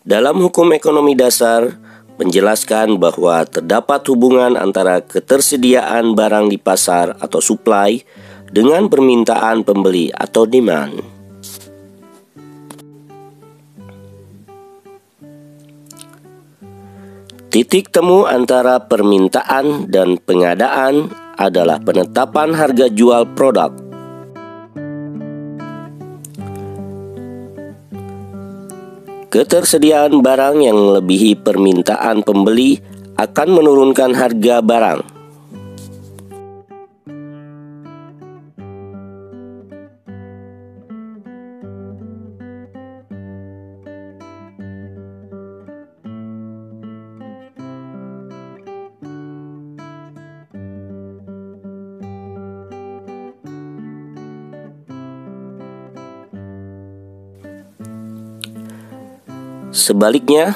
Dalam hukum ekonomi dasar, menjelaskan bahwa terdapat hubungan antara ketersediaan barang di pasar atau supply dengan permintaan pembeli atau demand. Titik temu antara permintaan dan pengadaan adalah penetapan harga jual produk. Ketersediaan barang yang melebihi permintaan pembeli akan menurunkan harga barang. Sebaliknya,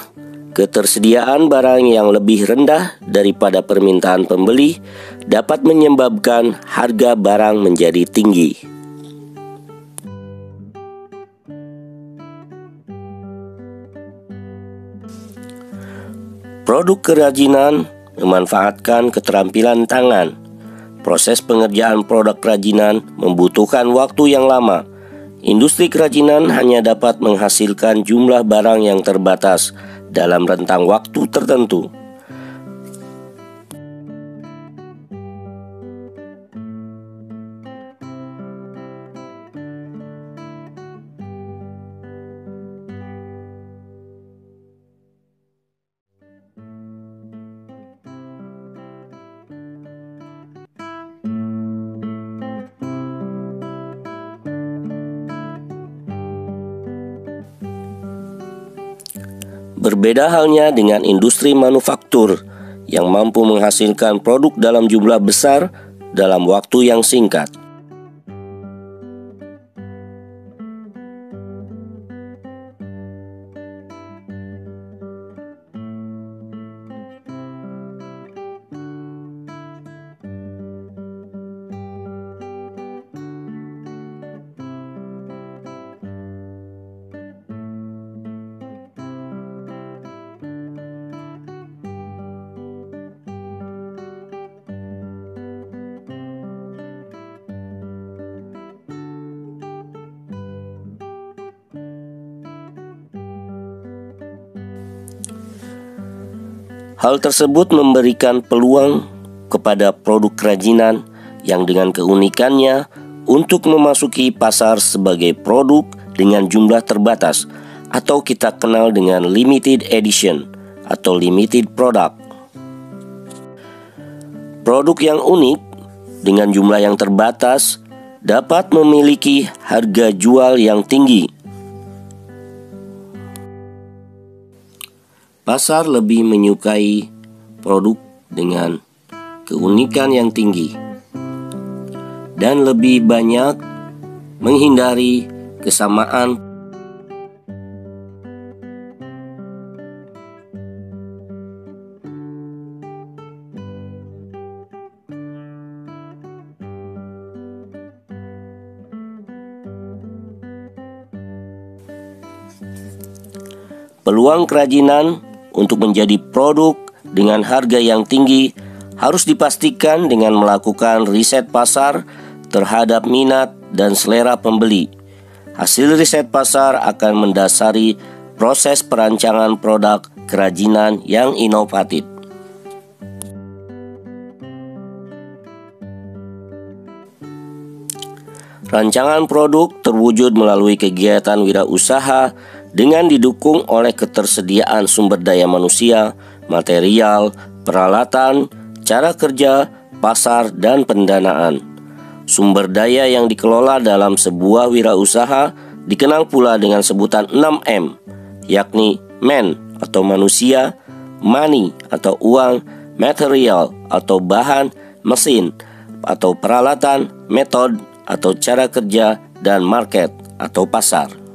ketersediaan barang yang lebih rendah daripada permintaan pembeli dapat menyebabkan harga barang menjadi tinggi. Produk kerajinan memanfaatkan keterampilan tangan. Proses pengerjaan produk kerajinan membutuhkan waktu yang lama. Industri kerajinan hanya dapat menghasilkan jumlah barang yang terbatas dalam rentang waktu tertentu. Berbeda halnya dengan industri manufaktur yang mampu menghasilkan produk dalam jumlah besar dalam waktu yang singkat. Hal tersebut memberikan peluang kepada produk kerajinan yang dengan keunikannya untuk memasuki pasar sebagai produk dengan jumlah terbatas atau kita kenal dengan limited edition atau limited product. Produk yang unik dengan jumlah yang terbatas dapat memiliki harga jual yang tinggi. Pasar lebih menyukai produk dengan keunikan yang tinggi dan lebih banyak menghindari kesamaan. Peluang kerajinan untuk menjadi produk dengan harga yang tinggi harus dipastikan dengan melakukan riset pasar terhadap minat dan selera pembeli. Hasil riset pasar akan mendasari proses perancangan produk kerajinan yang inovatif. Rancangan produk terwujud melalui kegiatan wirausaha dengan didukung oleh ketersediaan sumber daya manusia, material, peralatan, cara kerja, pasar, dan pendanaan. Sumber daya yang dikelola dalam sebuah wirausaha dikenal pula dengan sebutan 6M, yakni man atau manusia, money atau uang, material atau bahan, mesin atau peralatan, metode atau cara kerja, dan market atau pasar.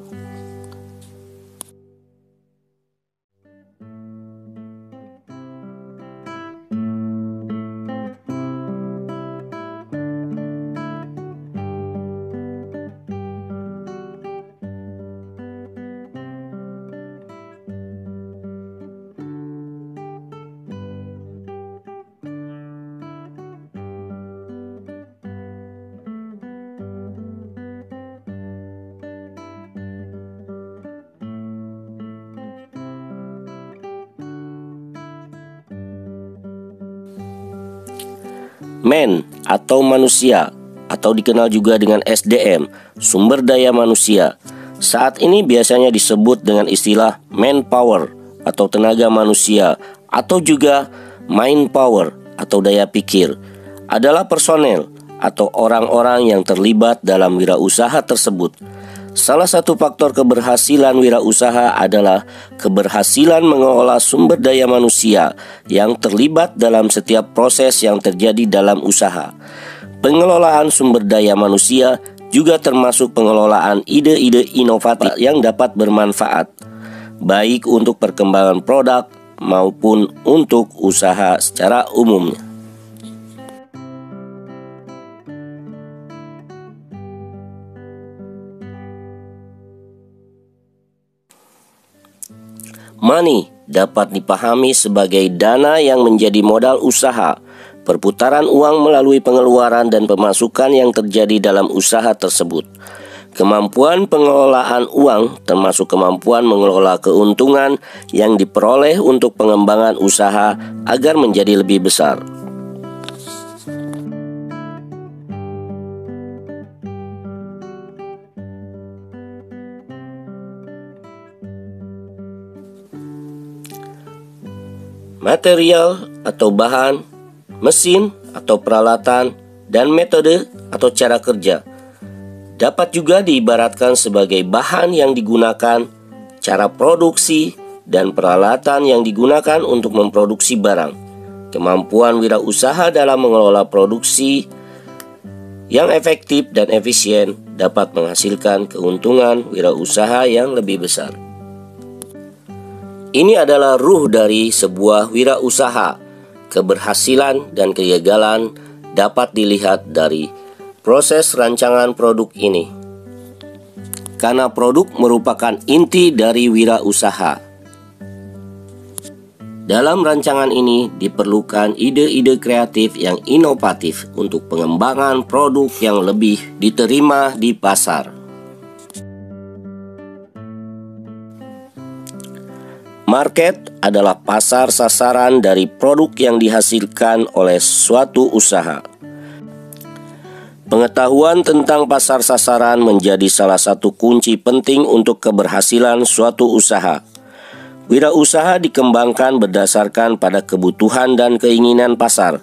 Man atau manusia, atau dikenal juga dengan SDM, sumber daya manusia, saat ini biasanya disebut dengan istilah manpower atau tenaga manusia, atau juga mind power atau daya pikir, adalah personel atau orang-orang yang terlibat dalam wirausaha tersebut. Salah satu faktor keberhasilan wirausaha adalah keberhasilan mengelola sumber daya manusia yang terlibat dalam setiap proses yang terjadi dalam usaha. Pengelolaan sumber daya manusia juga termasuk pengelolaan ide-ide inovatif yang dapat bermanfaat, baik untuk perkembangan produk maupun untuk usaha secara umumnya. Money dapat dipahami sebagai dana yang menjadi modal usaha, perputaran uang melalui pengeluaran dan pemasukan yang terjadi dalam usaha tersebut. Kemampuan pengelolaan uang termasuk kemampuan mengelola keuntungan yang diperoleh untuk pengembangan usaha agar menjadi lebih besar. Material atau bahan, mesin atau peralatan, dan metode atau cara kerja dapat juga diibaratkan sebagai bahan yang digunakan, cara produksi, dan peralatan yang digunakan untuk memproduksi barang. Kemampuan wirausaha dalam mengelola produksi yang efektif dan efisien dapat menghasilkan keuntungan wirausaha yang lebih besar. Ini adalah ruh dari sebuah wirausaha. Keberhasilan dan kegagalan dapat dilihat dari proses rancangan produk ini, karena produk merupakan inti dari wirausaha. Dalam rancangan ini diperlukan ide-ide kreatif yang inovatif untuk pengembangan produk yang lebih diterima di pasar. Market adalah pasar sasaran dari produk yang dihasilkan oleh suatu usaha. Pengetahuan tentang pasar sasaran menjadi salah satu kunci penting untuk keberhasilan suatu usaha. Wirausaha dikembangkan berdasarkan pada kebutuhan dan keinginan pasar,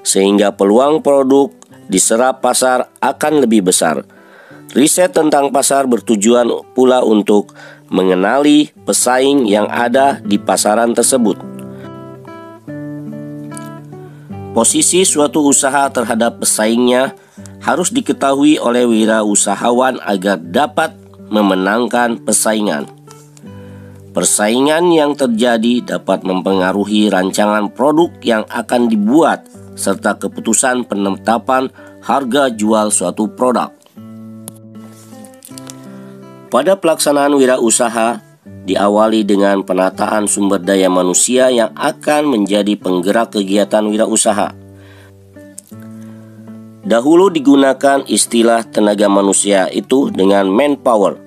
sehingga peluang produk diserap pasar akan lebih besar. Riset tentang pasar bertujuan pula untuk mengenali pesaing yang ada di pasaran tersebut. Posisi suatu usaha terhadap pesaingnya harus diketahui oleh wirausahawan agar dapat memenangkan persaingan. Persaingan yang terjadi dapat mempengaruhi rancangan produk yang akan dibuat serta keputusan penetapan harga jual suatu produk. Pada pelaksanaan wirausaha diawali dengan penataan sumber daya manusia yang akan menjadi penggerak kegiatan wirausaha. Dahulu digunakan istilah tenaga manusia itu dengan manpower.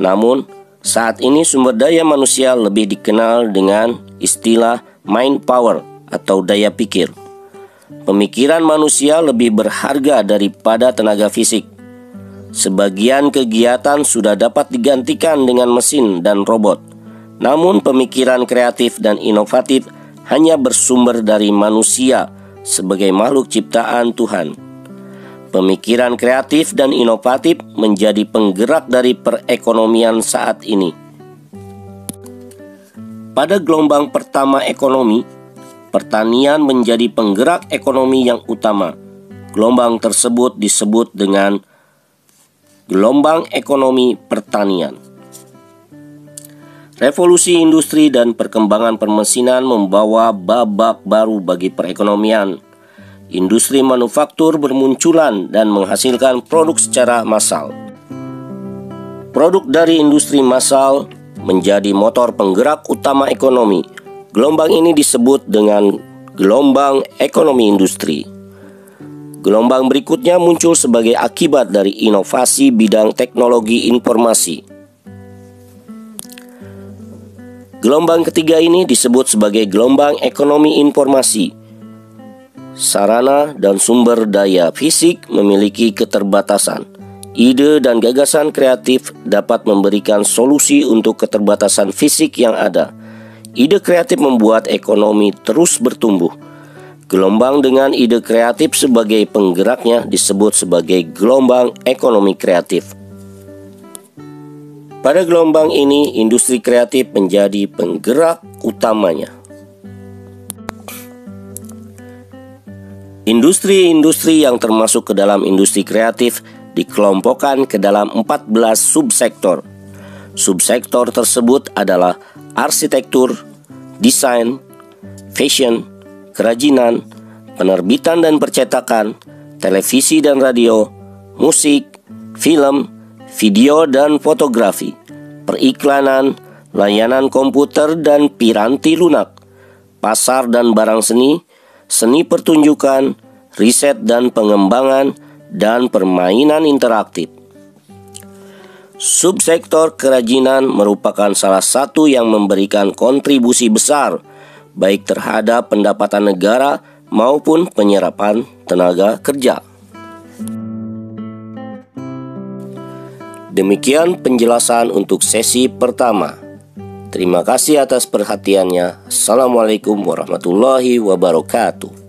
Namun, saat ini sumber daya manusia lebih dikenal dengan istilah mind power atau daya pikir. Pemikiran manusia lebih berharga daripada tenaga fisik. Sebagian kegiatan sudah dapat digantikan dengan mesin dan robot. Namun pemikiran kreatif dan inovatif hanya bersumber dari manusia sebagai makhluk ciptaan Tuhan. Pemikiran kreatif dan inovatif menjadi penggerak dari perekonomian saat ini. Pada gelombang pertama ekonomi, pertanian menjadi penggerak ekonomi yang utama. Gelombang tersebut disebut dengan gelombang ekonomi pertanian. Revolusi industri dan perkembangan permesinan membawa babak baru bagi perekonomian. Industri manufaktur bermunculan dan menghasilkan produk secara massal. Produk dari industri massal menjadi motor penggerak utama ekonomi. Gelombang ini disebut dengan gelombang ekonomi industri. Gelombang berikutnya muncul sebagai akibat dari inovasi bidang teknologi informasi. Gelombang ketiga ini disebut sebagai gelombang ekonomi informasi. Sarana dan sumber daya fisik memiliki keterbatasan. Ide dan gagasan kreatif dapat memberikan solusi untuk keterbatasan fisik yang ada. Ide kreatif membuat ekonomi terus bertumbuh. Gelombang dengan ide kreatif sebagai penggeraknya disebut sebagai gelombang ekonomi kreatif. Pada gelombang ini, industri kreatif menjadi penggerak utamanya. Industri-industri yang termasuk ke dalam industri kreatif dikelompokkan ke dalam 14 subsektor. Subsektor tersebut adalah arsitektur, desain, fashion, kerajinan, penerbitan dan percetakan, televisi dan radio, musik, film, video dan fotografi, periklanan, layanan komputer dan piranti lunak, pasar dan barang seni, seni pertunjukan, riset dan pengembangan, dan permainan interaktif. Subsektor kerajinan merupakan salah satu yang memberikan kontribusi besar baik terhadap pendapatan negara maupun penyerapan tenaga kerja. Demikian penjelasan untuk sesi pertama. Terima kasih atas perhatiannya. Assalamualaikum warahmatullahi wabarakatuh.